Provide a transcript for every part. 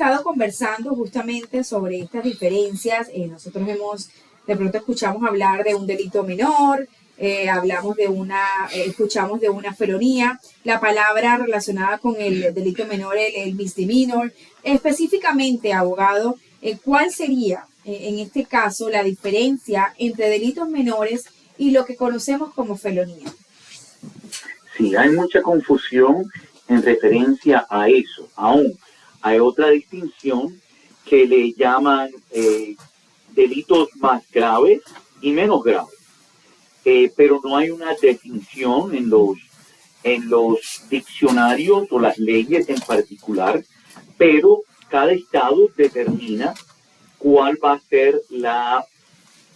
estado conversando justamente sobre estas diferencias. Nosotros de pronto escuchamos hablar de un delito menor, escuchamos de una felonía, la palabra relacionada con el delito menor, el misdemeanor. Específicamente, abogado, ¿cuál sería en este caso la diferencia entre delitos menores y lo que conocemos como felonía? Sí, hay mucha confusión en referencia a eso. Aún hay otra distinción que le llaman delitos más graves y menos graves. Pero no hay una definición en los diccionarios o las leyes en particular, pero cada estado determina cuál va a ser la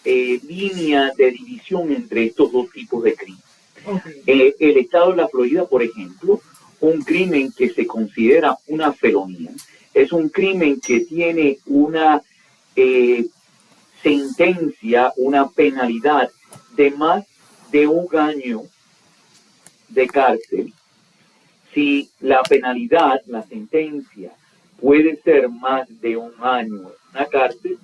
línea de división entre estos dos tipos de crimen. Okay. El estado de la Florida, por ejemplo, un crimen que se considera una felonía es un crimen que tiene una sentencia, una penalidad de más de 1 año de cárcel. Si la penalidad, la sentencia, puede ser más de 1 año en una cárcel,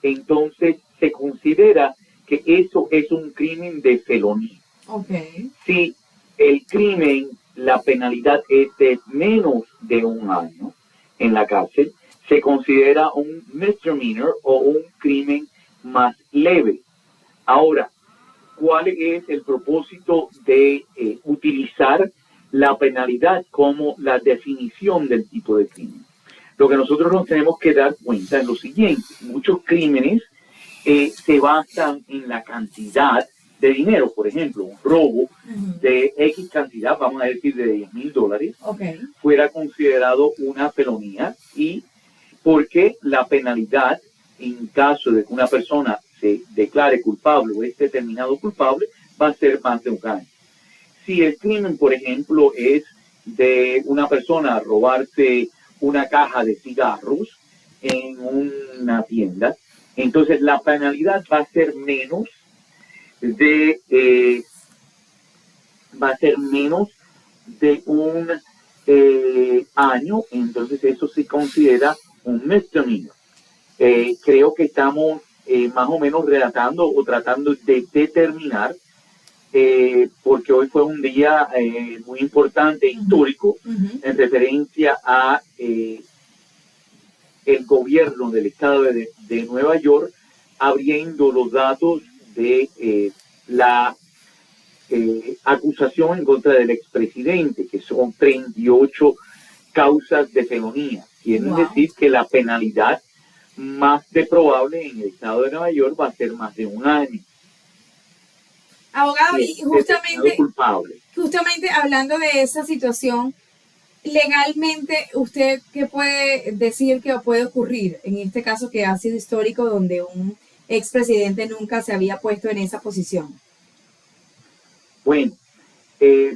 entonces se considera que eso es un crimen de felonía. Okay. Si el crimen, la penalidad es de menos de 1 año en la cárcel, se considera un misdemeanor o un crimen más leve. Ahora, ¿cuál es el propósito de utilizar la penalidad como la definición del tipo de crimen? Lo que nosotros nos tenemos que dar cuenta es lo siguiente: muchos crímenes se basan en la cantidad de dinero. Por ejemplo, un robo de X cantidad, vamos a decir de $10,000, okay, fuera considerado una felonía, y porque la penalidad, en caso de que una persona se declare culpable o es determinado culpable, va a ser más de 1 año. Si el crimen, por ejemplo, es de una persona robarse una caja de cigarros en una tienda, entonces la penalidad va a ser menos de 1 año, entonces eso se considera un misdemeanor. Creo que estamos más o menos relatando o tratando de determinar, porque hoy fue un día muy importante, histórico, en referencia a el gobierno del estado de Nueva York abriendo los datos de la acusación en contra del expresidente, que son 38 causas de felonía. Quiere decir que la penalidad más de probable en el estado de Nueva York va a ser más de 1 año. Abogado, y justamente hablando de esa situación, legalmente, ¿usted qué puede decir que puede ocurrir en este caso que ha sido histórico, donde un expresidente nunca se había puesto en esa posición? Bueno,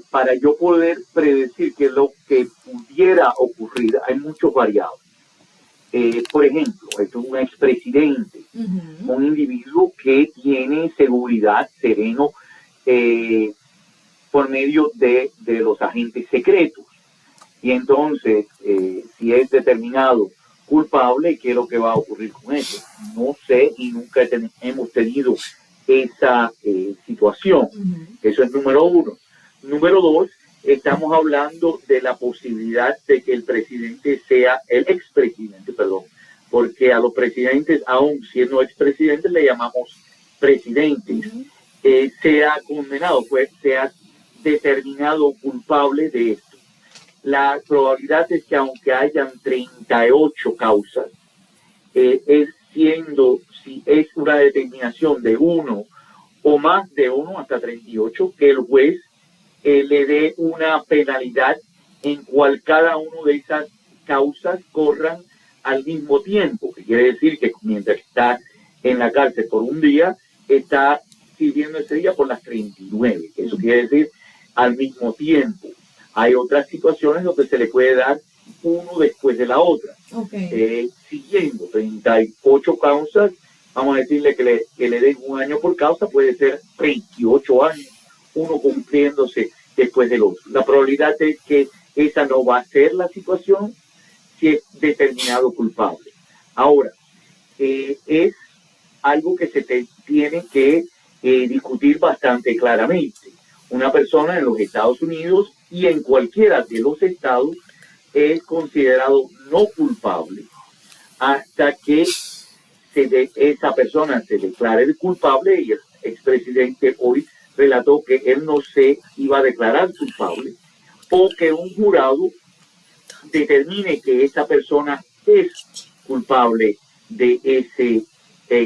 para yo poder predecir qué es lo que pudiera ocurrir, hay muchos variables. Por ejemplo, esto es un expresidente, un individuo que tiene seguridad, sereno, por medio de los agentes secretos. Y entonces, si es determinado culpable, ¿qué es lo que va a ocurrir con eso? No sé, y nunca hemos tenido esa situación. Eso es número 1. Número 2, estamos hablando de la posibilidad de que el expresidente, porque a los presidentes, aún siendo expresidentes, le llamamos presidentes, sea condenado, pues sea determinado culpable de esto. La probabilidad es que aunque hayan 38 causas, si es una determinación de 1 o más de 1 hasta 38, que el juez le dé una penalidad en cual cada uno de esas causas corran al mismo tiempo, que quiere decir que mientras está en la cárcel por un día, está sirviendo ese día por las 39. Eso quiere decir al mismo tiempo. Hay otras situaciones donde se le puede dar uno después de la otra. Okay. Siguiendo 38 causas, vamos a decirle que le den 1 año por causa, puede ser 28 años, uno cumpliéndose después del otro. La probabilidad es que esa no va a ser la situación si es determinado culpable. Ahora, es algo que se tiene que discutir bastante claramente. Una persona en los Estados Unidos y en cualquiera de los estados es considerado no culpable hasta que esa persona se declare culpable, y el expresidente hoy relató que él no se iba a declarar culpable, o que un jurado determine que esa persona es culpable de ese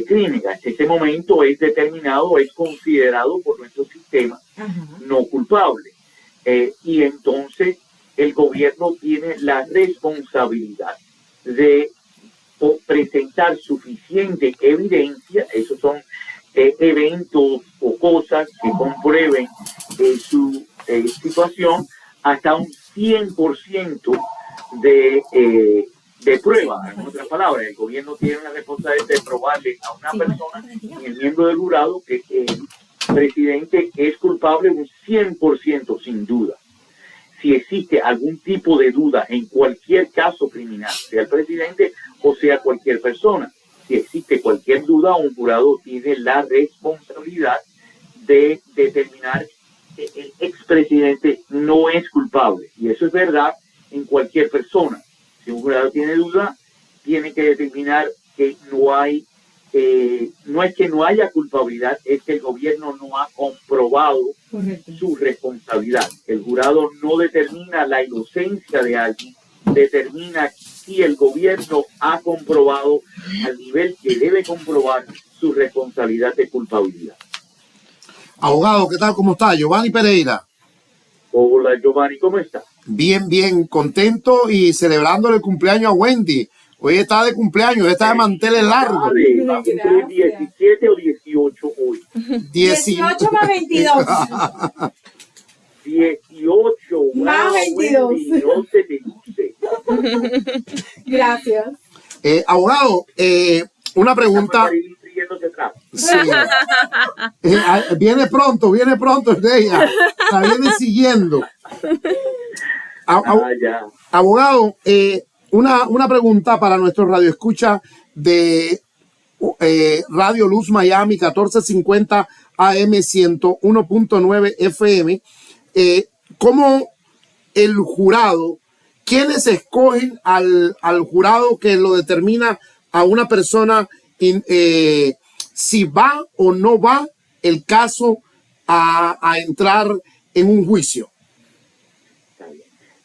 crimen. Hasta ese momento es determinado, es considerado por nuestro sistema no culpable. Y entonces el gobierno tiene la responsabilidad de presentar suficiente evidencia. Esos son eventos o cosas que comprueben su situación hasta un 100% de prueba. En otras palabras, el gobierno tiene la responsabilidad de probarle a una persona y el miembro del jurado que el presidente es culpable un 100% sin duda. Si existe algún tipo de duda en cualquier caso criminal, sea el presidente o sea cualquier persona, si existe cualquier duda, un jurado tiene la responsabilidad de determinar que el expresidente no es culpable. Y eso es verdad en cualquier persona. Si un jurado tiene duda, tiene que determinar que no hay, no es que no haya culpabilidad, es que el gobierno no ha comprobado su responsabilidad. El jurado no determina la inocencia de alguien, determina si el gobierno ha comprobado al nivel que debe comprobar su responsabilidad de culpabilidad. Abogado, ¿qué tal? ¿Cómo está? Giovanni Pereira. Hola, Giovanni, ¿cómo está? Bien, bien, contento y celebrándole el cumpleaños a Wendy. Hoy está de cumpleaños, está de manteles largos. Va a cumplir 17 o 18 hoy. 18 más 22. 18 más 22. Wendy, no se te luce. Gracias. Abogado, una pregunta. Sí. Viene pronto el de ella. La viene siguiendo. Abogado, una pregunta para nuestro radioescucha de Radio Luz Miami 1450 AM 101.9 FM. ¿Cómo el jurado, quiénes escogen al jurado que lo determina a una persona si va o no va el caso a entrar en un juicio?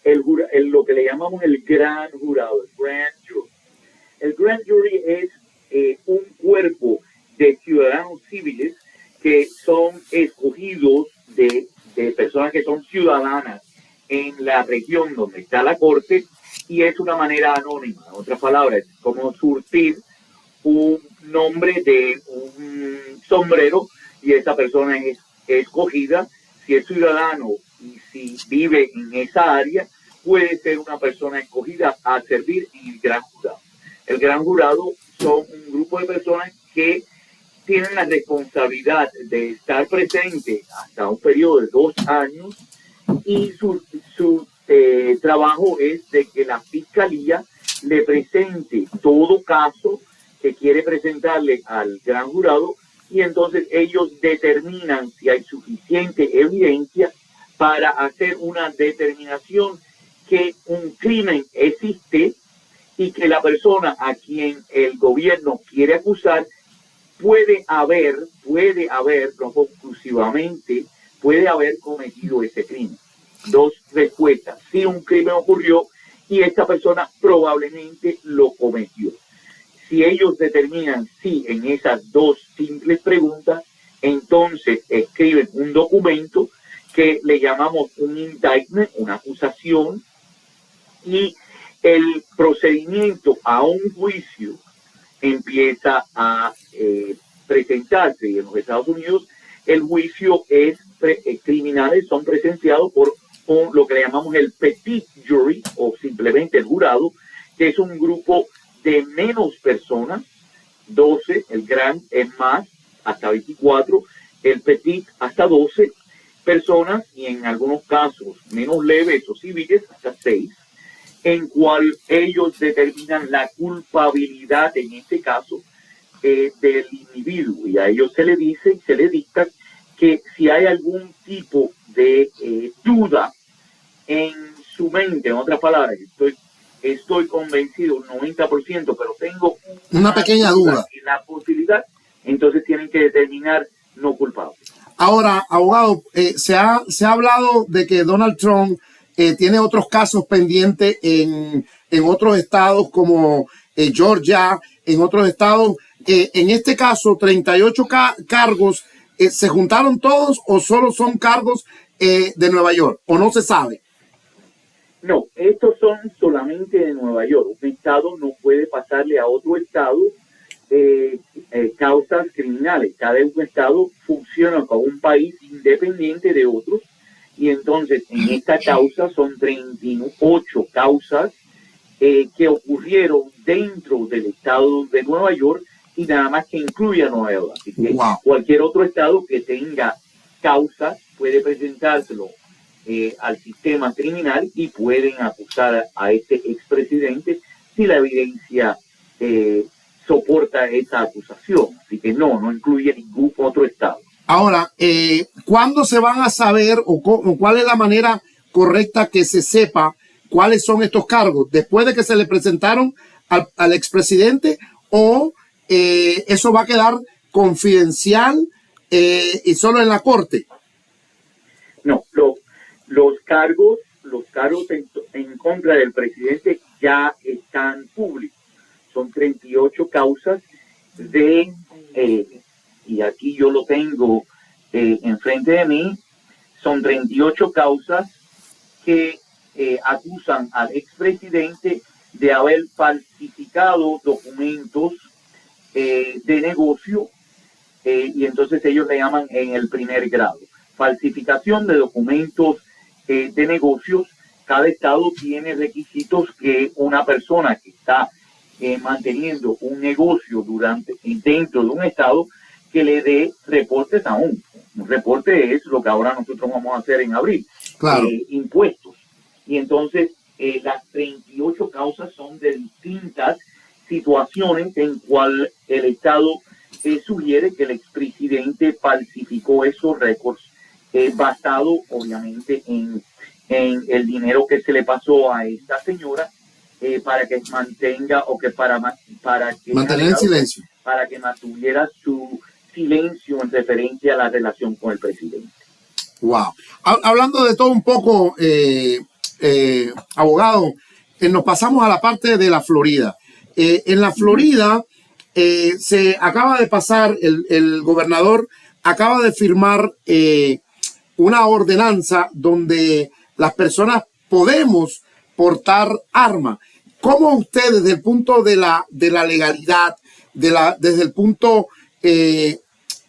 Lo que le llamamos el gran jurado, el grand jury. El grand jury es un cuerpo de ciudadanos civiles que son escogidos de personas que son ciudadanas en la región donde está la corte, y es una manera anónima. En otras palabras, es como surtir un nombre de un sombrero y esa persona es escogida. Si es ciudadano y si vive en esa área, puede ser una persona escogida a servir en el gran jurado. El gran jurado son un grupo de personas que tienen la responsabilidad de estar presente hasta un periodo de 2 años, y su trabajo es de que la fiscalía le presente todo caso que quiere presentarle al gran jurado, y entonces ellos determinan si hay suficiente evidencia para hacer una determinación que un crimen existe y que la persona a quien el gobierno quiere acusar puede haber, no conclusivamente, puede haber cometido ese crimen. 2 respuestas: si un crimen ocurrió y esta persona probablemente lo cometió. Si ellos determinan sí en esas 2 simples preguntas, entonces escriben un documento que le llamamos un indictment, una acusación, y el procedimiento a un juicio empieza a presentarse. Y en los Estados Unidos el juicio es criminales son presenciados por lo que le llamamos el petit jury, o simplemente el jurado, que es un grupo de menos personas, 12, el gran es más, hasta 24, el petit hasta 12 personas, y en algunos casos menos leves o civiles hasta 6, en cual ellos determinan la culpabilidad, en este caso, del individuo. Y a ellos se le dice y se le dicta que si hay algún tipo de duda en su mente, en otras palabras, estoy convencido un 90%, pero tengo una pequeña duda y la posibilidad, entonces tienen que determinar no culpable. Ahora, abogado, se ha hablado de que Donald Trump tiene otros casos pendientes en otros estados como Georgia, en otros estados. En este caso, 38 cargos, ¿se juntaron todos o solo son cargos de Nueva York? ¿O no se sabe? No, estos son solamente de Nueva York. Un estado no puede pasarle a otro estado causas criminales. Cada un estado funciona como un país independiente de otros, y entonces en esta causa son 38 causas que ocurrieron dentro del estado de Nueva York, y nada más que incluye a Nueva York. Así que cualquier otro estado que tenga causas puede presentárselo al sistema criminal y pueden acusar a este expresidente si la evidencia soporta esa acusación. Así que no incluye ningún otro estado. Ahora, ¿cuándo se van a saber o cuál es la manera correcta que se sepa cuáles son estos cargos? ¿Después de que se le presentaron al expresidente, o eso va a quedar confidencial y solo en la corte? No, los cargos en contra del presidente ya están públicos. Son 38 causas y aquí yo lo tengo enfrente de mí, son 38 causas que acusan al expresidente de haber falsificado documentos de negocio, y entonces ellos le llaman en el primer grado. Falsificación de documentos de negocios. Cada estado tiene requisitos que una persona que está manteniendo un negocio dentro de un estado, que le dé reportes a un reporte. Es lo que ahora nosotros vamos a hacer en abril. Claro. Impuestos. Y entonces las 38 causas son de distintas situaciones en cual el estado sugiere que el expresidente falsificó esos récords, basado obviamente en el dinero que se le pasó a esta señora, para que mantenga, o que para que mantener el silencio, para que mantuviera su silencio en referencia a la relación con el presidente. Wow. Hablando de todo un poco, abogado, nos pasamos a la parte de la Florida. En la Florida se acaba de pasar, el gobernador acaba de firmar una ordenanza donde las personas podemos portar armas. ¿Cómo usted, desde el punto de la legalidad, desde el punto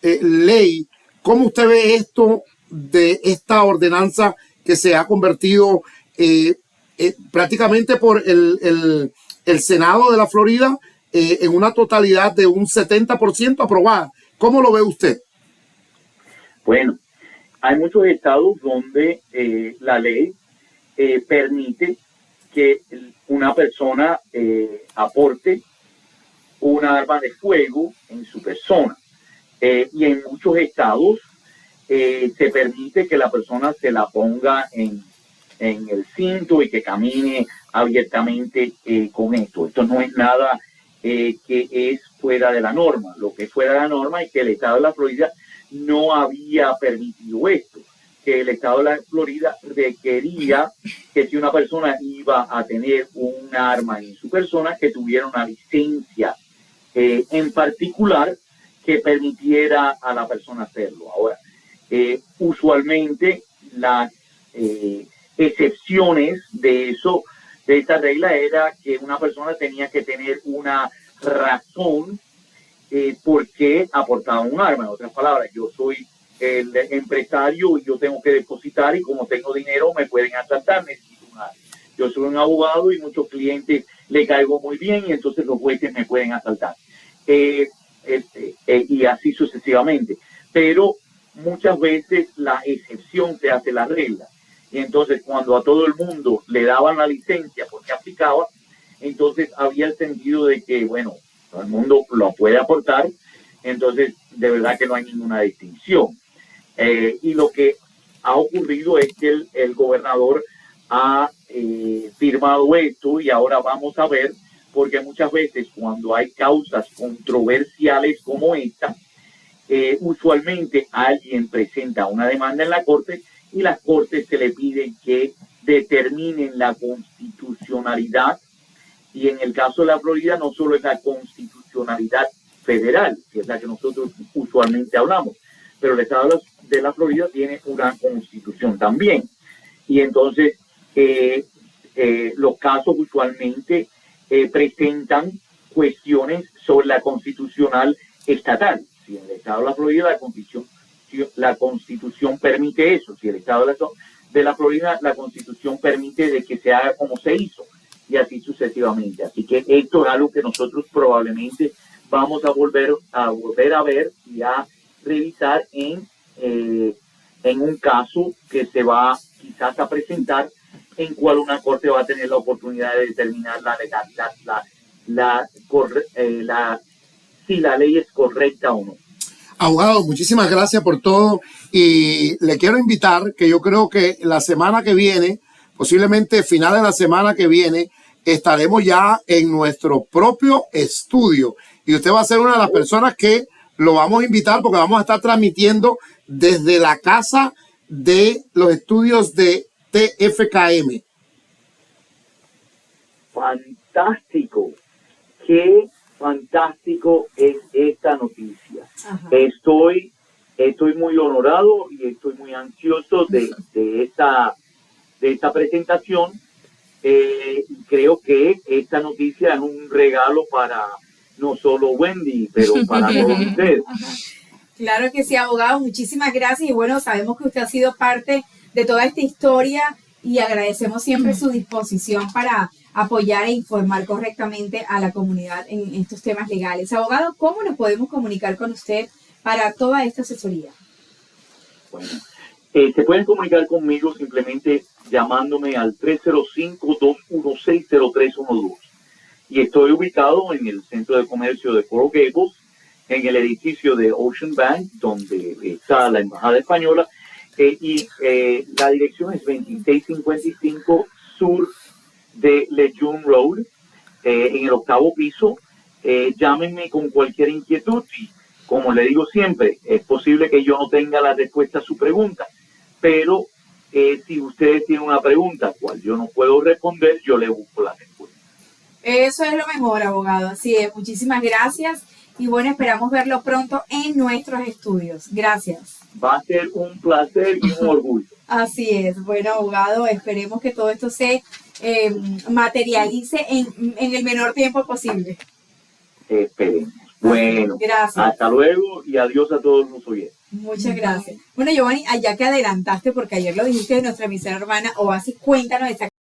ley, cómo usted ve esto de esta ordenanza que se ha convertido prácticamente por el Senado de la Florida en una totalidad de un 70% aprobada? ¿Cómo lo ve usted? Bueno, hay muchos estados donde la ley permite que una persona aporte un arma de fuego en su persona, y en muchos estados se permite que la persona se la ponga en el cinto y que camine abiertamente con esto. Esto no es nada que es fuera de la norma. Lo que es fuera de la norma es que el estado de la Florida no había permitido esto, que el estado de la Florida requería que si una persona iba a tener un arma en su persona, que tuviera una licencia en particular que permitiera a la persona hacerlo. Ahora, usualmente las excepciones de esta regla era que una persona tenía que tener una razón por qué aportaba un arma. En otras palabras, yo soy el empresario y yo tengo que depositar, y como tengo dinero me pueden asaltar, necesito un arma. Yo soy un abogado y muchos clientes le caigo muy bien, y entonces los jueces me pueden asaltar. Y así sucesivamente. Pero muchas veces la excepción se hace la regla. Y entonces cuando a todo el mundo le daban la licencia porque aplicaba, entonces había el sentido de que, bueno, todo el mundo lo puede aportar, entonces de verdad que no hay ninguna distinción. Y lo que ha ocurrido es que el gobernador ha firmado esto y ahora vamos a ver, porque muchas veces cuando hay causas controversiales como esta, usualmente alguien presenta una demanda en la corte y las cortes se le piden que determinen la constitucionalidad, y en el caso de la Florida no solo es la constitucionalidad federal, que es la que nosotros usualmente hablamos, pero el estado de la Florida tiene una constitución también. Y entonces los casos usualmente presentan cuestiones sobre la constitucional estatal. Si en el estado de la Florida la constitución permite eso, si el estado de la Florida la constitución permite de que se haga como se hizo, y así sucesivamente. Así que esto es algo que nosotros probablemente vamos a volver a ver y a revisar en un caso que se va quizás a presentar, en cual una corte va a tener la oportunidad de determinar si la ley es correcta o no. Abogado, muchísimas gracias por todo y le quiero invitar que yo creo que la semana que viene, posiblemente final de la semana que viene, estaremos ya en nuestro propio estudio y usted va a ser una de las personas que lo vamos a invitar porque vamos a estar transmitiendo desde la casa de los estudios de TFKM. Fantástico. Qué fantástico es esta noticia. Ajá. Estoy muy honorado y estoy muy ansioso de esta presentación. Creo que esta noticia es un regalo para no solo Wendy, pero para todos ustedes. Claro que sí, abogado, muchísimas gracias y bueno, sabemos que usted ha sido parte de toda esta historia y agradecemos siempre su disposición para apoyar e informar correctamente a la comunidad en estos temas legales. Abogado, ¿cómo nos podemos comunicar con usted para toda esta asesoría? Bueno, se pueden comunicar conmigo simplemente llamándome al 305-216-0312 y estoy ubicado en el Centro de Comercio de Coral Gables, en el edificio de Ocean Bank, donde está la Embajada Española, y la dirección es 2655 Sur de Lejeune Road, en el 8º piso. Llámenme con cualquier inquietud y, como le digo siempre, es posible que yo no tenga la respuesta a su pregunta, pero si ustedes tienen una pregunta cual yo no puedo responder, yo le busco la respuesta. Eso es lo mejor, abogado. Así es, muchísimas gracias y bueno, esperamos verlo pronto en nuestros estudios. Gracias. Va a ser un placer y un orgullo. Así es. Bueno, abogado, esperemos que todo esto se materialice en el menor tiempo posible. Esperemos. Bueno, gracias. Hasta luego y adiós a todos los oyentes. Muchas gracias. Bueno, Giovanni, allá que adelantaste, porque ayer lo dijiste de nuestra emisora hermana Oasis, cuéntanos exactamente.